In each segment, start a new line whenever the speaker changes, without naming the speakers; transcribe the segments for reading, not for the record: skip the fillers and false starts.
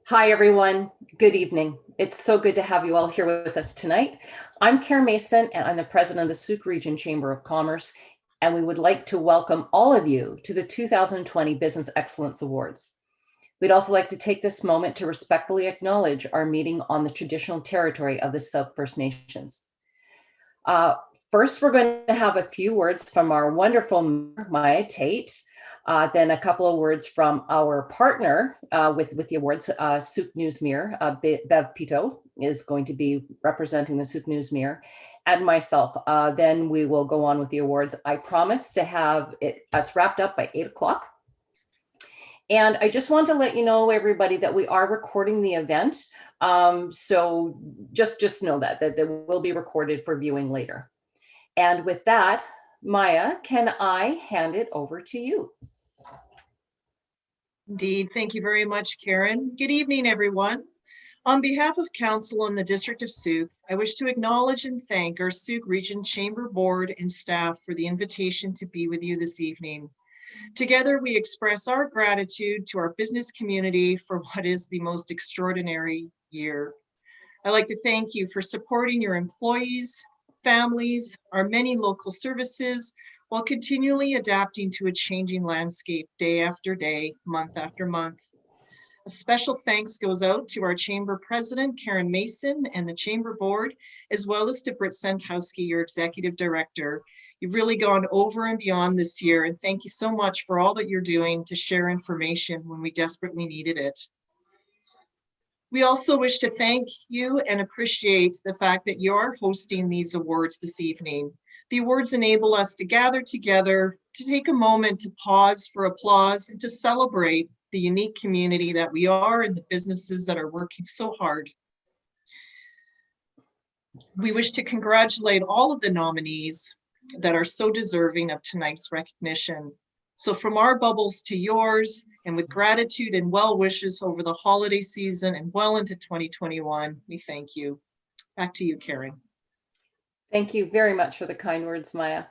Hi, everyone. Good evening. It's so good to have you all here with us tonight. I'm Karen Mason, and I'm the president of the Sooke Region Chamber of Commerce, and we would like to welcome all of you to the 2020 Business Excellence Awards. We'd also like to take this moment to respectfully acknowledge our meeting on the traditional territory of the Sooke First Nations. Uh, First, we're going to have a few words from our wonderful Maya Tate, then a couple of words from our partner with the awards, Sooke News Mirror. Bev Pito is going to be representing the Sooke News Mirror, and myself. Then we will go on with the awards. I promise to have us wrapped up by 8 o'clock. And I just want to let you know, everybody, that we are recording the event. So just know that it will be recorded for viewing later. And with that, Maya, can I hand it over to you?
Indeed. Thank you very much, Karen. Good evening, everyone. On behalf of Council and the District of Sooke, I wish to acknowledge and thank our Sooke Region Chamber Board and staff for the invitation to be with you this evening. Together, we express our gratitude to our business community for what is the most extraordinary year. I'd like to thank you for supporting your employees, families, our many local services, while continually adapting to a changing landscape day after day, month after month. A special thanks goes out to our Chamber President, Karen Mason, and the Chamber Board, as well as to Britt Sentowski, your Executive Director. You've really gone over and beyond this year, and thank you so much for all that you're doing to share information when we desperately needed it. We also wish to thank you and appreciate the fact that you're hosting these awards this evening. The awards enable us to gather together, to take a moment to pause for applause and to celebrate the unique community that we are and the businesses that are working so hard. We wish to congratulate all of the nominees that are so deserving of tonight's recognition. So from our bubbles to yours, and with gratitude and well wishes over the holiday season and well into 2021, we thank you. Back to you, Karen.
Thank you very much for the kind words, Maya.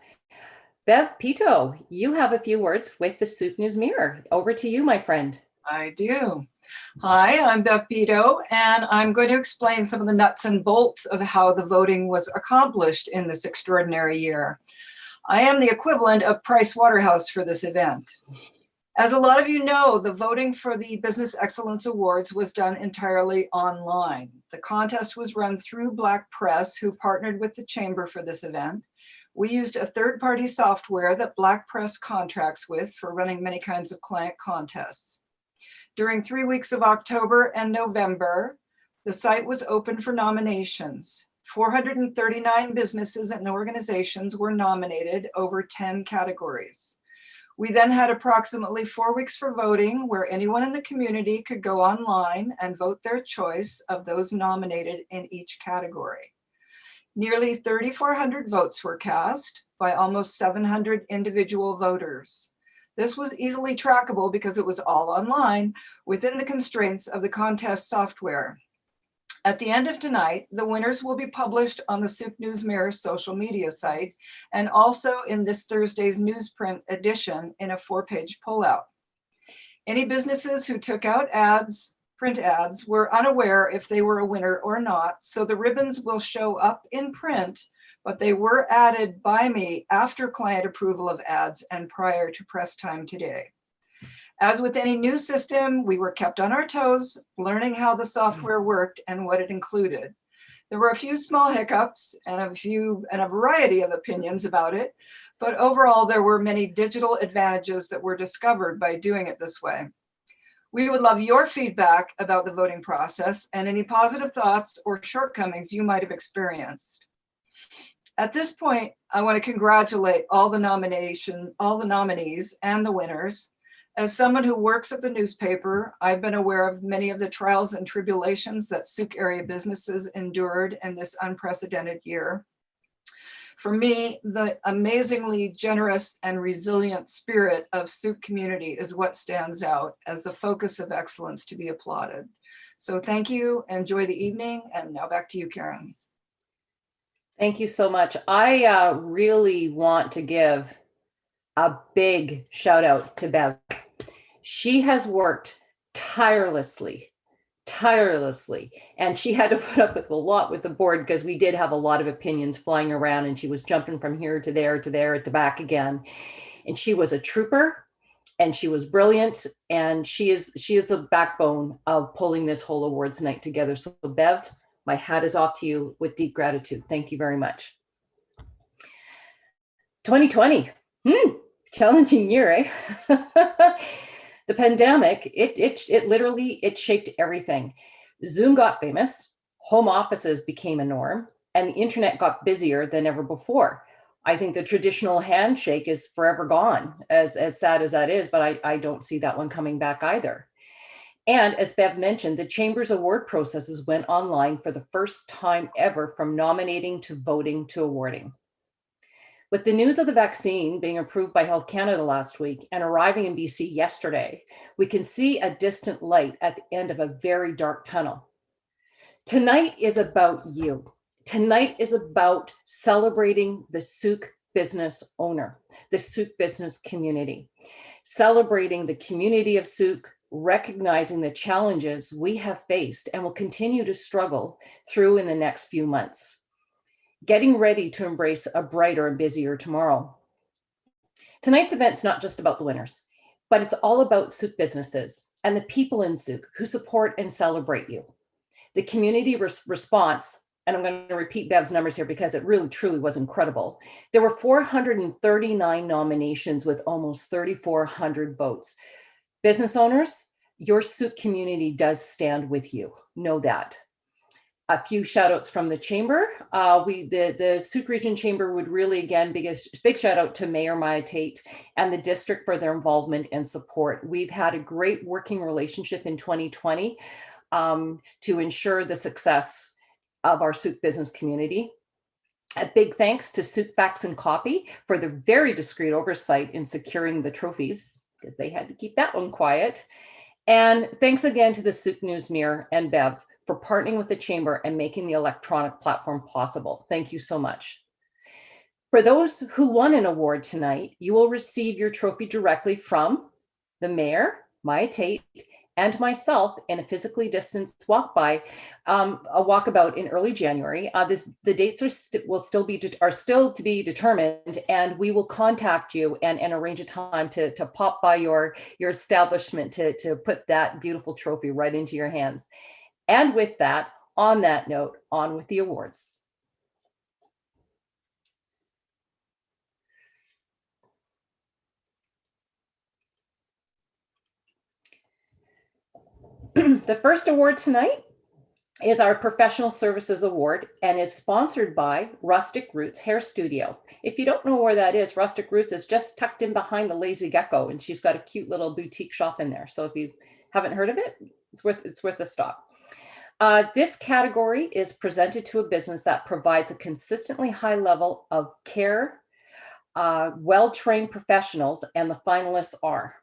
Bev Pito, you have a few words with the Sooke News Mirror. Over to you, my friend.
I do. Hi, I'm Bev Pito, and I'm going to explain some of the nuts and bolts of how the voting was accomplished in this extraordinary year. I am the equivalent of Price Waterhouse for this event. As a lot of you know, the voting for the Business Excellence Awards was done entirely online. The contest was run through Black Press, who partnered with the Chamber for this event. We used a third-party software that Black Press contracts with for running many kinds of client contests. During 3 weeks of October and November, the site was open for nominations. 439 businesses and organizations were nominated over 10 categories. We then had approximately 4 weeks for voting, where anyone in the community could go online and vote their choice of those nominated in each category. Nearly 3,400 votes were cast by almost 700 individual voters. This was easily trackable because it was all online within the constraints of the contest software. At the end of tonight, the winners will be published on the Sooke News Mirror social media site and also in this Thursday's newsprint edition in a 4-page pullout. Any businesses who took out ads, print ads, were unaware if they were a winner or not, so the ribbons will show up in print, but they were added by me after client approval of ads and prior to press time today. As with any new system, we were kept on our toes, learning how the software worked and what it included. There were a few small hiccups and a variety of opinions about it, but overall there were many digital advantages that were discovered by doing it this way. We would love your feedback about the voting process and any positive thoughts or shortcomings you might have experienced. At this point, I want to congratulate all the nominees and the winners. As someone who works at the newspaper, I've been aware of many of the trials and tribulations that Sooke area businesses endured in this unprecedented year. For me, the amazingly generous and resilient spirit of Sooke community is what stands out as the focus of excellence to be applauded. So thank you, enjoy the evening, and now back to you, Karen.
Thank you so much. I really want to give a big shout out to Bev. She has worked tirelessly tirelessly. And she had to put up with a lot with the board because we did have a lot of opinions flying around, and she was jumping from here to there to there to back again. And she was a trooper, and she was brilliant, and she is the backbone of pulling this whole awards night together. So Bev, my hat is off to you with deep gratitude. Thank you very much. 2020, challenging year, eh? The pandemic, it literally, it shaped everything. Zoom got famous, home offices became a norm, and the internet got busier than ever before. I think the traditional handshake is forever gone, as sad as that is, but I don't see that one coming back either. And as Bev mentioned, the Chamber's award processes went online for the first time ever, from nominating to voting to awarding. With the news of the vaccine being approved by Health Canada last week and arriving in BC yesterday, we can see a distant light at the end of a very dark tunnel. Tonight is about you. Tonight is about celebrating the Sooke business owner, the Sooke business community, celebrating the community of Sooke, recognizing the challenges we have faced and will continue to struggle through in the next few months, getting ready to embrace a brighter and busier tomorrow. Tonight's event's not just about the winners, but it's all about Sooke businesses and the people in Sooke who support and celebrate you. The community response, and I'm going to repeat Bev's numbers here because it really truly was incredible. There were 439 nominations with almost 3,400 votes. Business owners, your Sooke community does stand with you. Know that. A few shout outs from the Chamber. The Sooke Region Chamber would really, again, big shout out to Mayor Maya Tate and the district for their involvement and support. We've had a great working relationship in 2020 to ensure the success of our Sooke business community. A big thanks to Sooke Facts and Copy for their very discreet oversight in securing the trophies, because they had to keep that one quiet. And thanks again to the Sooke News Mirror and Bev for partnering with the Chamber and making the electronic platform possible. Thank you so much. For those who won an award tonight, you will receive your trophy directly from the Mayor, Maya Tate, and myself in a physically distanced walkabout in early January. The dates are still to be determined, and we will contact you and arrange a time to pop by your establishment to put that beautiful trophy right into your hands. And with that, on that note, on with the awards. The first award tonight is our Professional Services Award and is sponsored by Rustic Roots Hair Studio. If you don't know where that is, Rustic Roots is just tucked in behind the Lazy Gecko, and she's got a cute little boutique shop in there. So if you haven't heard of it, it's worth a stop. This category is presented to a business that provides a consistently high level of care, well-trained professionals, and the finalists are.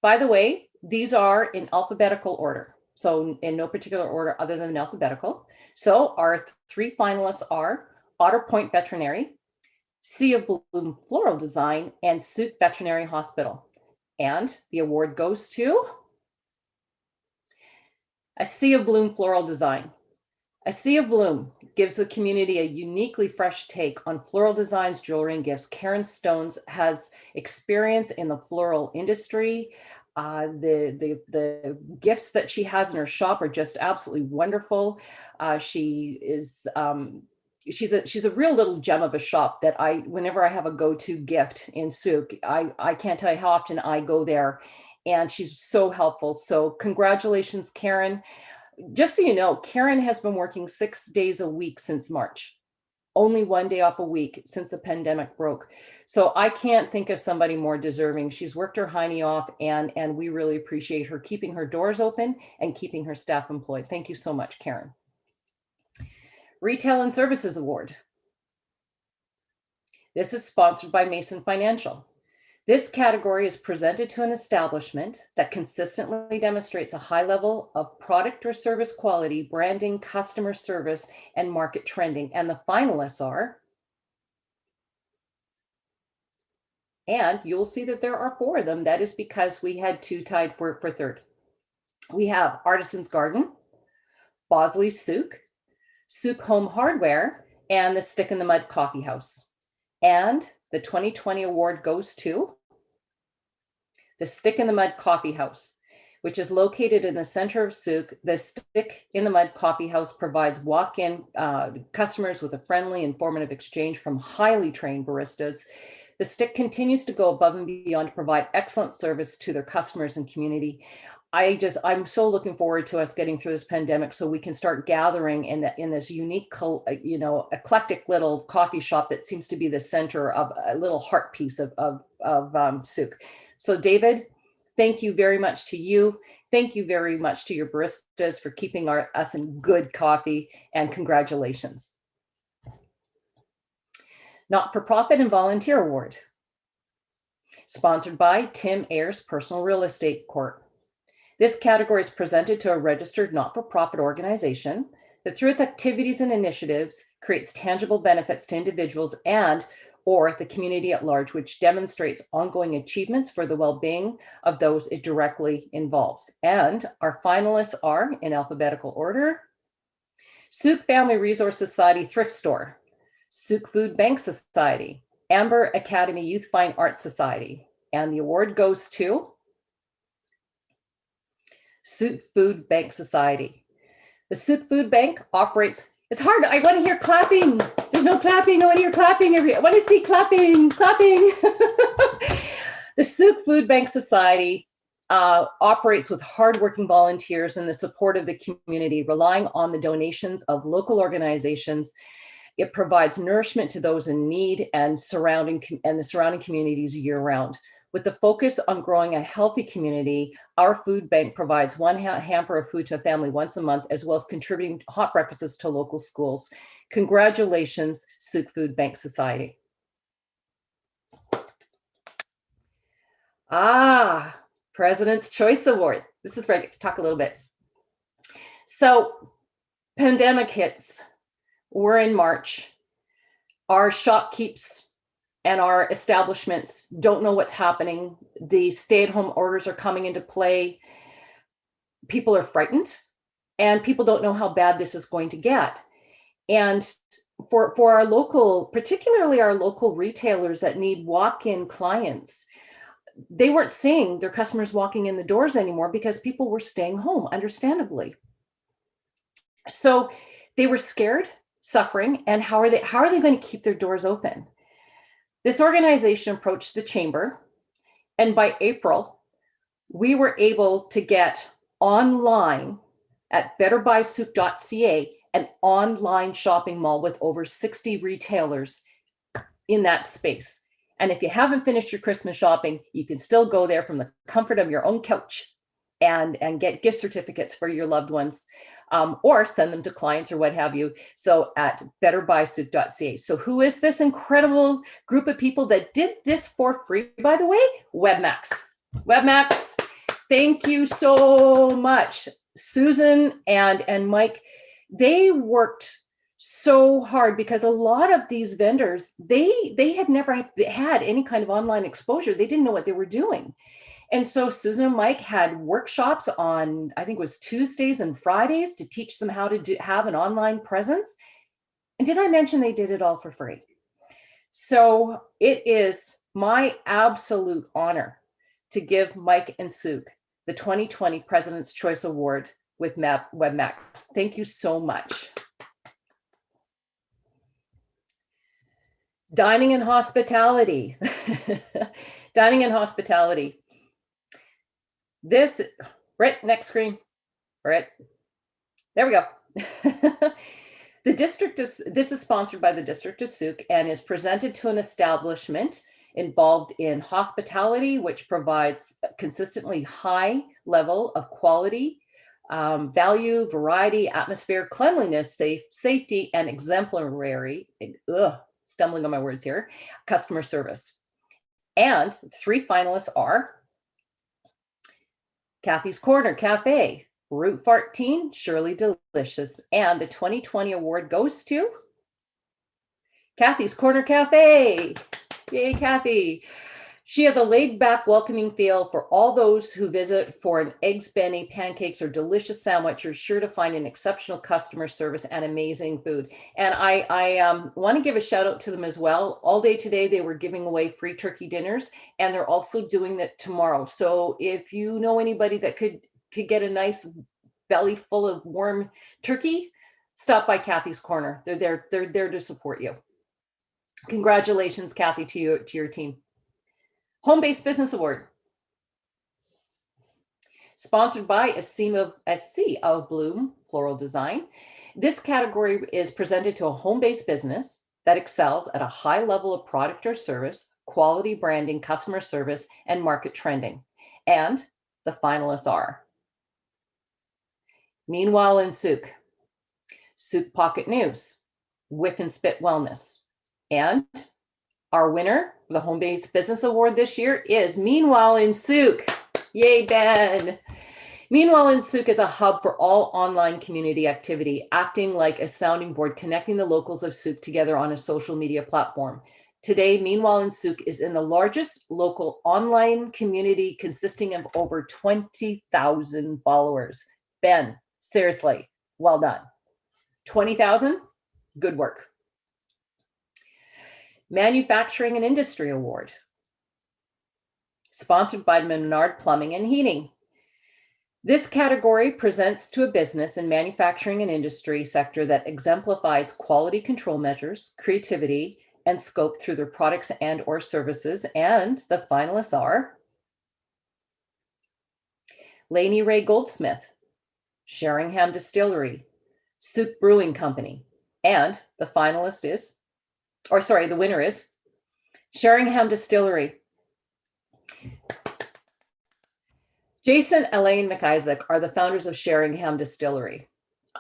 By the way, these are in alphabetical order, so in no particular order other than alphabetical. So our three finalists are Otter Point Veterinary, Sea of Bloom Floral Design, and Sooke Veterinary Hospital. And the award goes to A Sea of Bloom Floral Design. A Sea of Bloom gives the community a uniquely fresh take on floral designs, jewelry, and gifts. Karen Stones has experience in the floral industry. The gifts that she has in her shop are just absolutely wonderful. She's a real little gem of a shop that whenever I have a go-to gift in Sooke, I can't tell you how often I go there, and she's so helpful. So congratulations, Karen. Just so you know, Karen has been working 6 days a week since March, only 1 day off a week since the pandemic broke. So I can't think of somebody more deserving. She's worked her hiney off, and we really appreciate her keeping her doors open and keeping her staff employed. Thank you so much, Karen. Retail and Services Award. This is sponsored by Mason Financial. This category is presented to an establishment that consistently demonstrates a high level of product or service quality, branding, customer service, and market trending. And the finalists are, and you'll see that there are 4 of them. That is because we had 2 tied for third. We have Artisan's Garden, Bosley Sooke, Sooke Home Hardware, and the Stick in the Mud Coffee House. And the 2020 award goes to the Stick in the Mud Coffee House, which is located in the center of Sooke. The Stick in the Mud Coffee House provides walk-in customers with a friendly, informative exchange from highly trained baristas. The Stick continues to go above and beyond to provide excellent service to their customers and community. I'm so looking forward to us getting through this pandemic so we can start gathering in this unique, eclectic little coffee shop that seems to be the center of a little heart piece of Sooke. So David, thank you very much to you. Thank you very much to your baristas for keeping us in good coffee, and congratulations. Not-for-Profit and Volunteer Award, sponsored by Tim Ayers Personal Real Estate Corp. This category is presented to a registered not-for-profit organization that through its activities and initiatives creates tangible benefits to individuals or the community at large, which demonstrates ongoing achievements for the well-being of those it directly involves. And our finalists are, in alphabetical order, Sooke Family Resource Society Thrift Store, Sooke Food Bank Society, Amber Academy Youth Fine Arts Society, and the award goes to Sooke Food Bank Society. The Sooke Food Bank operates, it's hard, I want to hear clapping. There's no clapping, I want to hear clapping. I want to see clapping. The Sooke Food Bank Society operates with hardworking volunteers and the support of the community, relying on the donations of local organizations. It provides nourishment to those in need and the surrounding communities year-round. With the focus on growing a healthy community, our food bank provides one hamper of food to a family once a month, as well as contributing hot breakfasts to local schools. Congratulations, Sooke Food Bank Society. President's Choice Award. This is where I get to talk a little bit. So, pandemic hits. We're in March. Our shopkeepers and our establishments don't know what's happening. The stay-at-home orders are coming into play. People are frightened, and people don't know how bad this is going to get. And for our local, particularly our local retailers that need walk-in clients, they weren't seeing their customers walking in the doors anymore because people were staying home, understandably. So they were scared, suffering, and how are they going to keep their doors open? This organization approached the chamber, and by April, we were able to get online at betterbysooke.ca an online shopping mall with over 60 retailers in that space. And if you haven't finished your Christmas shopping, you can still go there from the comfort of your own couch and get gift certificates for your loved ones. Or send them to clients or what have you. So at betterbysooke.ca. So who is this incredible group of people that did this for free, by the way? Webmax. Webmax, thank you so much. Susan and Mike, they worked so hard because a lot of these vendors, they had never had any kind of online exposure. They didn't know what they were doing. And so Susan and Mike had workshops on, I think it was Tuesdays and Fridays, to teach them how to have an online presence. And did I mention they did it all for free? So it is my absolute honor to give Mike and Sooke the 2020 President's Choice Award with Webmax. Thank you so much. Dining and hospitality. Dining and hospitality. This, right, next screen, right, there we go. This is sponsored by the District of Sooke and is presented to an establishment involved in hospitality, which provides a consistently high level of quality, value, variety, atmosphere, cleanliness, safety, and exemplary, stumbling on my words here, customer service. And 3 finalists are Kathy's Corner Cafe, Route 14, Surely Delicious. And the 2020 award goes to Kathy's Corner Cafe. Yay, Kathy. She has a laid-back, welcoming feel for all those who visit for an eggs benny, pancakes, or delicious sandwich. You're sure to find an exceptional customer service and amazing food. And I want to give a shout out to them as well. All day today, they were giving away free turkey dinners, and they're also doing that tomorrow. So if you know anybody that could get a nice belly full of warm turkey, stop by Kathy's Corner. They're there to support you. Congratulations, Kathy, to your team. Home-Based Business Award, sponsored by A Sea of Bloom Floral Design. This category is presented to a home-based business that excels at a high level of product or service, quality branding, customer service, and market trending. And the finalists are Meanwhile in Sooke, Sooke Pocket News, Whip and Spit Wellness, and our winner of the Home-Based Business Award this year is Meanwhile in Sooke. Yay, Ben. Meanwhile in Sooke is a hub for all online community activity, acting like a sounding board, connecting the locals of Sooke together on a social media platform. Today, Meanwhile in Sooke is in the largest local online community consisting of over 20,000 followers. Ben, seriously, well done. 20,000? Good work. Manufacturing and Industry Award, sponsored by Menard Plumbing and Heating. This category presents to a business in manufacturing and industry sector that exemplifies quality control measures, creativity, and scope through their products and or services. And the finalists are Laney Ray Goldsmith, Sheringham Distillery, Sooke Brewing Company, and the winner is Sheringham Distillery. Jason, Elaine McIsaac are the founders of Sheringham Distillery.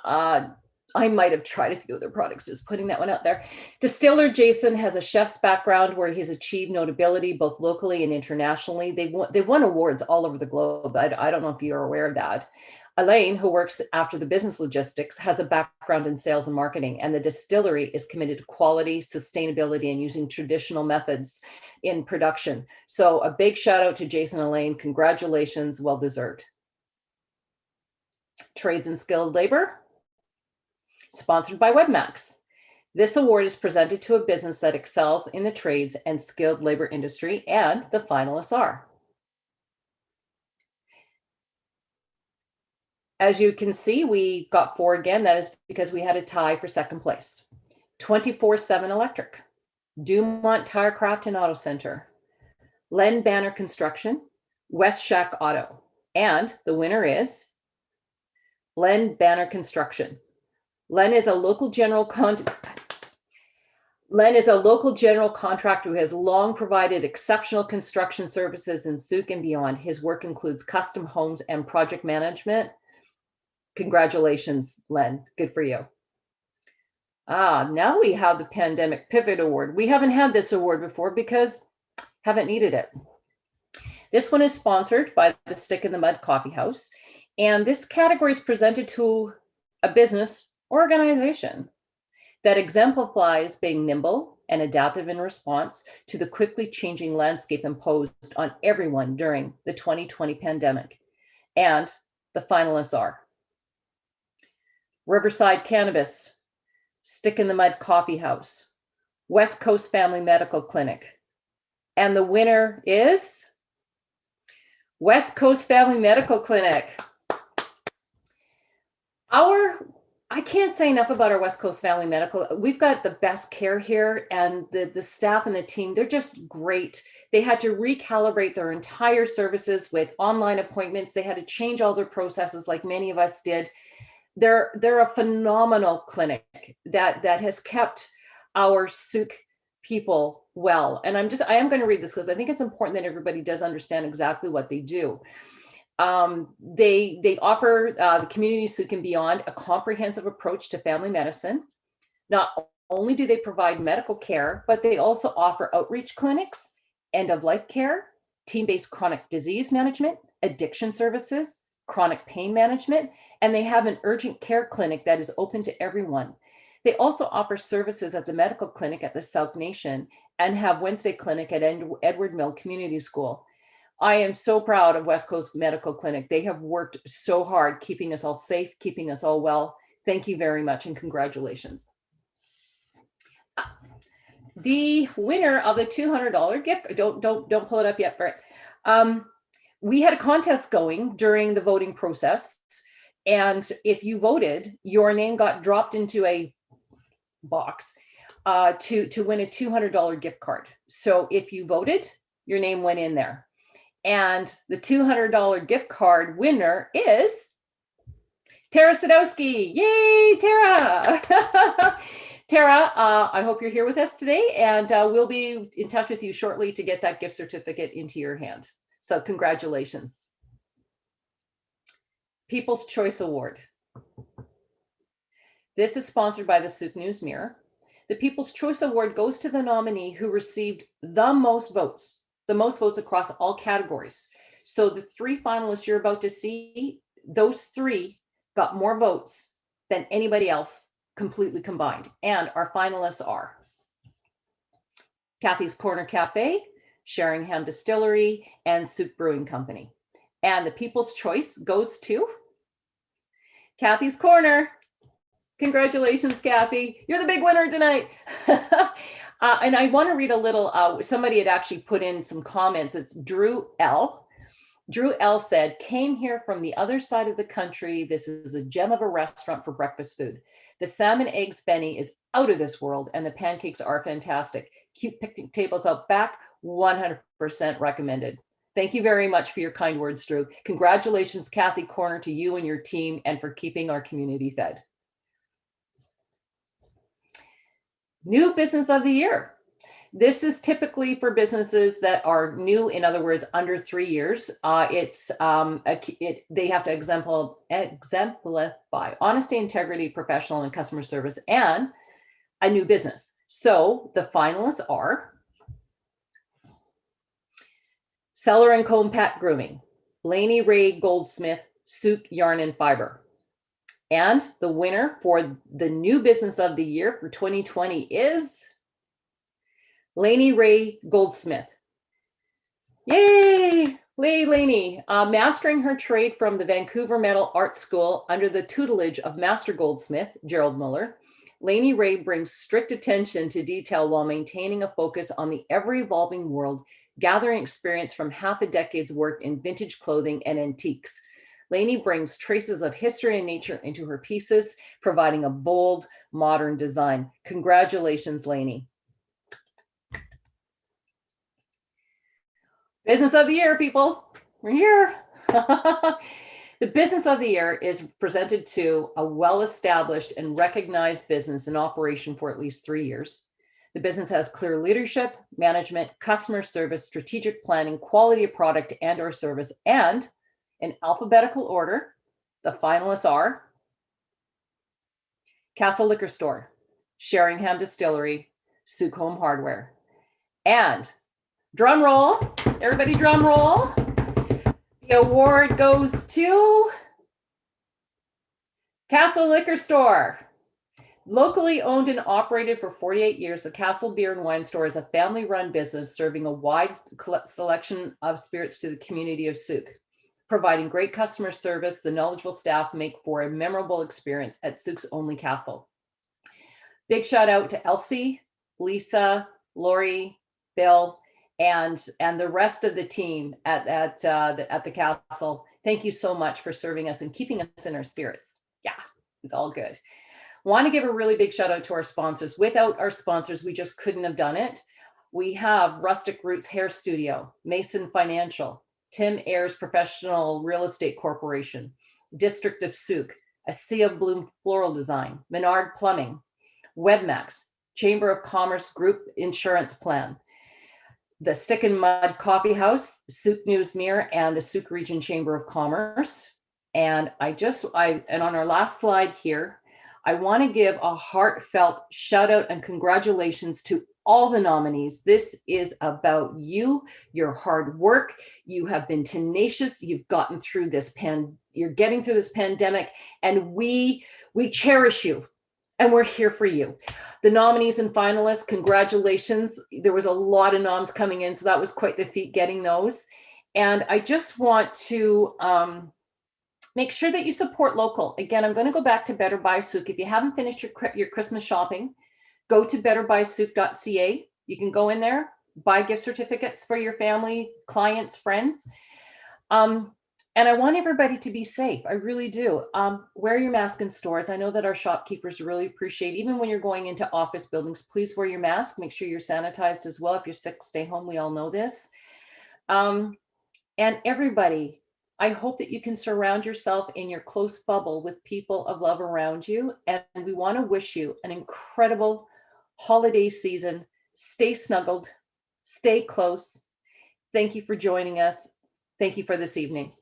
I might have tried a few of their products, just putting that one out there. Distiller Jason has a chef's background where he's achieved notability both locally and internationally. They've won awards all over the globe. I don't know if you're aware of that. Elaine, who works after the business logistics, has a background in sales and marketing, and the distillery is committed to quality, sustainability, and using traditional methods in production. So a big shout out to Jason and Elaine. Congratulations, well deserved. Trades and Skilled Labor, sponsored by Webmax. This award is presented to a business that excels in the trades and skilled labor industry, and the finalists are. As you can see, we got 4 again. That is because we had a tie for second place. 24/7 Electric, Dumont Tire Craft and Auto Center, Len Banner Construction, West Shack Auto, and the winner is Len Banner Construction. Len is a local general contractor who has long provided exceptional construction services in Sooke and beyond. His work includes custom homes and project management. Congratulations, Len. Good for you. Now we have the Pandemic Pivot Award. We haven't had this award before because haven't needed it. This one is sponsored by the Stick in the Mud Coffee House. And this category is presented to a business organization that exemplifies being nimble and adaptive in response to the quickly changing landscape imposed on everyone during the 2020 pandemic. And the finalists are Riverside Cannabis, Stick in the Mud Coffee House, West Coast Family Medical Clinic. And the winner is West Coast Family Medical Clinic. I can't say enough about our West Coast Family Medical. We've got the best care here, and the staff and the team, they're just great. They had to recalibrate their entire services with online appointments. They had to change all their processes like many of us did. They're a phenomenal clinic that has kept our Sooke people well. And I am going to read this because I think it's important that everybody does understand exactly what they do. They offer the community Sooke and beyond a comprehensive approach to family medicine. Not only do they provide medical care, but they also offer outreach clinics, end-of-life care, team-based chronic disease management, addiction services, chronic pain management, and they have an urgent care clinic that is open to everyone. They also offer services at the medical clinic at the South Nation and have Wednesday clinic at Edward Mill Community School. I am so proud of West Coast Medical Clinic. They have worked so hard, keeping us all safe, keeping us all well. Thank you very much and congratulations. The winner of the $200 gift, don't pull it up yet, Brett. We had a contest going during the voting process. And if you voted, your name got dropped into a box to win a $200 gift card. So if you voted, your name went in there. And the $200 gift card winner is Tara Sadowski. Yay, Tara! Tara, I hope you're here with us today, and we'll be in touch with you shortly to get that gift certificate into your hand. So congratulations. People's Choice Award. This is sponsored by the Sooke News Mirror. The People's Choice Award goes to the nominee who received the most votes across all categories. So the three finalists you're about to see, those three got more votes than anybody else completely combined. And our finalists are Kathy's Corner Cafe, Sheringham Distillery, and Sooke Brewing Company. And the People's Choice goes to Kathy's Corner. Congratulations, Kathy. You're the big winner tonight. And I want to read a little, somebody had actually put in some comments. It's Drew L. Drew L said, came here from the other side of the country. This is a gem of a restaurant for breakfast food. The salmon eggs Benny is out of this world and the pancakes are fantastic. Cute picnic tables out back, 100% recommended. Thank you very much for your kind words, Drew. Congratulations, Kathy Corner, to you and your team and for keeping our community fed. New Business of the Year. This is typically for businesses that are new, in other words, under 3 years. They have to exemplify honesty, integrity, professional, and customer service, and a new business. So the finalists are Seller and Comb Pet Grooming, Lainey Ray Goldsmith, Sooke Yarn and Fiber. And the winner for the New Business of the Year for 2020 is Lainey Ray Goldsmith. Yay, Lainey. Mastering her trade from the Vancouver Metal Art School under the tutelage of Master Goldsmith, Gerald Muller, Lainey Ray brings strict attention to detail while maintaining a focus on the ever-evolving world, gathering experience from half a decade's work in vintage clothing and antiques. Lainey brings traces of history and nature into her pieces, providing a bold, modern design. Congratulations, Lainey. Business of the Year, people. We're here. The Business of the Year is presented to a well-established and recognized business in operation for at least 3 years. The business has clear leadership, management, customer service, strategic planning, quality of product and or service, and in alphabetical order, the finalists are Castle Liquor Store, Sheringham Distillery, Sooke Home Hardware. And drum roll, everybody drum roll. The award goes to Castle Liquor Store. Locally owned and operated for 48 years, the Castle Beer and Wine Store is a family-run business serving a wide selection of spirits to the community of Sooke. Providing great customer service, the knowledgeable staff make for a memorable experience at Sooke's only castle. Big shout out to Elsie, Lisa, Lori, Bill, and the rest of the team at the castle. Thank you so much for serving us and keeping us in our spirits. Yeah, it's all good. Want to give a really big shout out to our sponsors. Without our sponsors, we just couldn't have done it. We have Rustic Roots Hair Studio, Mason Financial, Tim Ayers Professional Real Estate Corporation, District of Sooke, A Sea of Bloom Floral Design, Menard Plumbing, Webmax, Chamber of Commerce Group Insurance Plan, the Stick and Mud Coffee House, Sooke News Mirror, and the Sooke Region Chamber of Commerce. And and on our last slide here, I want to give a heartfelt shout out and congratulations to all the nominees. This is about you, your hard work. You have been tenacious. You've gotten through this you're getting through this pandemic, and we cherish you. and we're here for you. The nominees and finalists, congratulations. There was a lot of noms coming in, so that was quite the feat getting those. And I just want to make sure that you support local. Again, I'm going to go back to Better Buy Sooke. If you haven't finished your Christmas shopping, go to betterbuySooke.ca. You can go in there, buy gift certificates for your family, clients, friends. And I want everybody to be safe. I really do. Wear your mask in stores. I know that our shopkeepers really appreciate, even when you're going into office buildings, please wear your mask. Make sure you're sanitized as well. If you're sick, stay home. We all know this. And everybody, I hope that you can surround yourself in your close bubble with people of love around you. And we want to wish you an incredible holiday season. Stay snuggled, stay close. Thank you for joining us. Thank you for this evening.